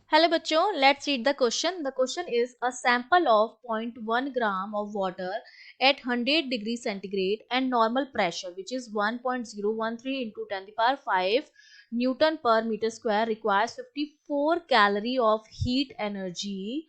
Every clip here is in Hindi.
Hello बच्चों, let's read the question. The question is a sample of 0.1 gram of water at 100 degree centigrade and normal pressure which is 1.013 into 10 to the power 5 Newton per meter square requires 54 calorie of heat energy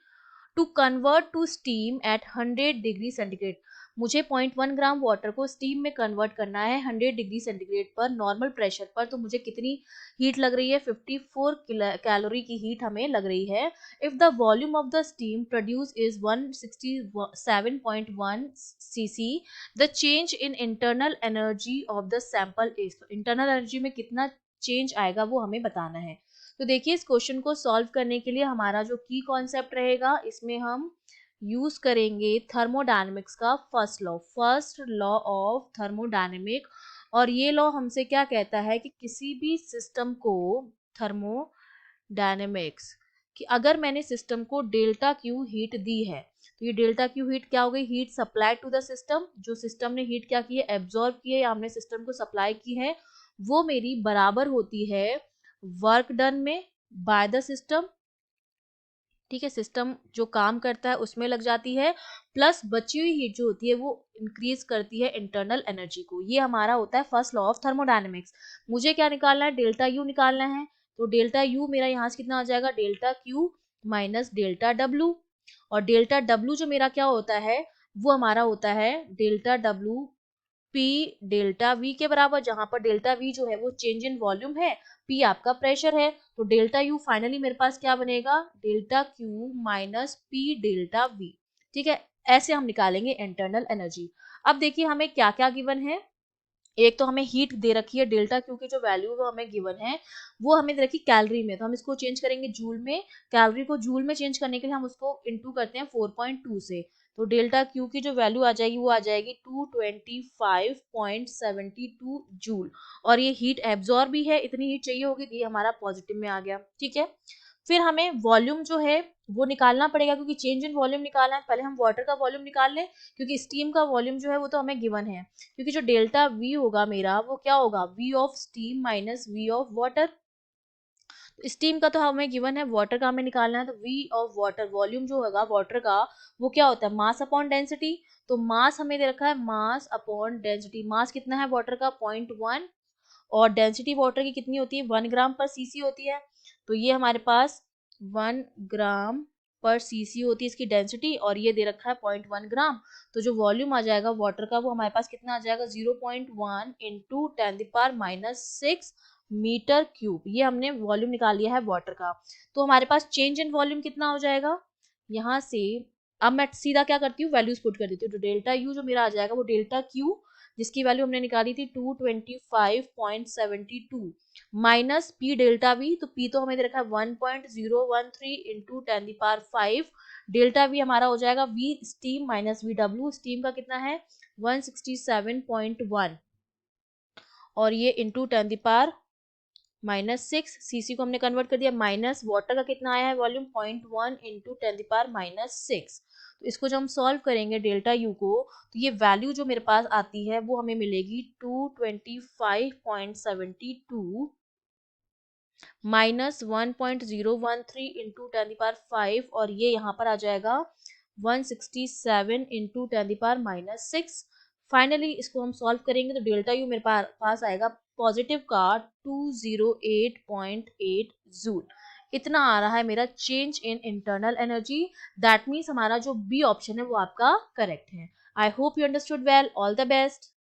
to convert to steam at 100 degree centigrade. मुझे 0.1 ग्राम वाटर को स्टीम में कन्वर्ट करना है 100 डिग्री सेंटीग्रेड पर नॉर्मल प्रेशर पर। तो मुझे कितनी हीट लग रही है? 54 कैलोरी की हीट हमें लग रही है। If the volume of the steam produce is 167.1 cc, the change in internal energy of the sample is. Internal energy में कितना चेंज आएगा वो हमें बताना है। तो देखिए इस क्वेश्चन को सॉल्व करने के लिए हमारा जो की कॉन्सेप्ट रहेगा, इसमें हम यूज करेंगे थर्मोडायनेमिक्स का फर्स्ट लॉ ऑफ थर्मोडायनेमिक। और ये लॉ हमसे क्या कहता है कि किसी भी सिस्टम को थर्मोडायनेमिक्स कि अगर मैंने सिस्टम को डेल्टा क्यू हीट दी है तो ये डेल्टा क्यू हीट क्या हो गई? Heat supply to the system. जो सिस्टम ने हीट क्या की है? एब्जॉर्ब की है या हमने सिस्टम को सप्लाई की है, वो मेरी बराबर होती है वर्क डन में बाय द सिस्टम। ठीक है, सिस्टम जो काम करता है उसमें लग जाती है, प्लस बची हुई हीट जो होती है वो इंक्रीज करती है इंटरनल एनर्जी को। ये हमारा होता है फर्स्ट लॉ ऑफ थर्मोडायनेमिक्स। मुझे क्या निकालना है? डेल्टा यू निकालना है। तो डेल्टा यू मेरा यहाँ से कितना आ जाएगा? Delta Q minus delta W. और डेल्टा डब्ल्यू जो मेरा क्या होता है? वो हमारा होता है delta W P delta we के बराबर, जहां पर डेल्टा वी जो है वो चेंज इन वॉल्यूम है, पी आपका प्रेशर है। तो डेल्टा यू फाइनली मेरे पास क्या बनेगा? Delta Q minus P delta we. ठीक है, ऐसे हम निकालेंगे इंटरनल एनर्जी। अब देखिए हमें क्या क्या गिवन है। एक तो हमें हीट दे रखी है डेल्टा क्यू की जो वैल्यू वो हमें गिवन है, वो हमें दे रखी कैलोरी में, तो हम इसको चेंज करेंगे जूल में। कैलोरी को जूल में चेंज करने के लिए हम उसको इनटू करते हैं 4.2 से। तो डेल्टा क्यू की जो वैल्यू आ जाएगी वो आ जाएगी 225.72 जूल। और ये हीट एब्जॉर्ब भी है, इतनी हीट चाहिए होगी, ये हमारा पॉजिटिव में आ गया। ठीक है, फिर हमें वॉल्यूम जो है वो निकालना पड़ेगा, क्योंकि चेंज इन वॉल्यूम निकालना है। पहले हम वाटर का वॉल्यूम निकाल लें, क्योंकि स्टीम का वॉल्यूम जो है वो तो हमें गिवन है। क्योंकि जो डेल्टा वी होगा मेरा वो क्या होगा? V of steam minus V of water. Steam का तो हमें गिवन है, वाटर का हमें निकालना है। तो वी ऑफ वाटर, वॉल्यूम जो होगा वाटर का वो क्या होता है? Mass upon density. तो मास हमें दे रखा है मास अपॉन डेंसिटी। मास कितना है वाटर का? 0.1। और डेंसिटी वाटर की कितनी होती है? 1 ग्राम पर सीसी होती है। तो ये हमारे पास 1 ग्राम पर सीसी होती है इसकी डेंसिटी, और ये दे रखा है 0.1 ग्राम। तो जो वॉल्यूम आ जाएगा वाटर का वो हमारे पास कितना आ जाएगा? 0.1 इंटू 10⁻⁶ मीटर क्यूब। ये हमने वॉल्यूम निकाल लिया है वाटर का। तो हमारे पास चेंज इन वॉल्यूम कितना हो जाएगा यहाँ से? अब मैं सीधा क्या करती हूँ? वैल्यूज पुट कर देती हूँ। तो डेल्टा यू जो मेरा आ जाएगा वो डेल्टा क्यू, जिसकी वैल्यू हमने निकाली थी 225.72 माइनस पी डेल्टा वी। तो पी तो हमें दे रखा है 1.013 इंटू 10⁵। डेल्टा वी हमारा हो जाएगा V steam minus V W. Steam का कितना है? 167.1, और ये इंटू 10⁻⁶। सीसी को हमने कन्वर्ट कर दिया, माइनस वाटर का कितना आया है वॉल्यूम? 0.1 इंटू 10⁻⁶। तो इसको जब हम सॉल्व करेंगे डेल्टा यू को, तो ये वैल्यू जो मेरे पास आती है वो हमें मिलेगी 225.72 माइनस 1.013 इंटू 10⁵, और ये यहाँ पर आ जाएगा 167 इंटू 10⁻⁶। फाइनली इसको हम सॉल्व करेंगे तो डेल्टा यू मेरे पास आएगा पॉजिटिव का 208.8 जूल। इतना आ रहा है मेरा change in internal energy. That means हमारा जो बी ऑप्शन है वो आपका करेक्ट है। I hope you understood well. All the best.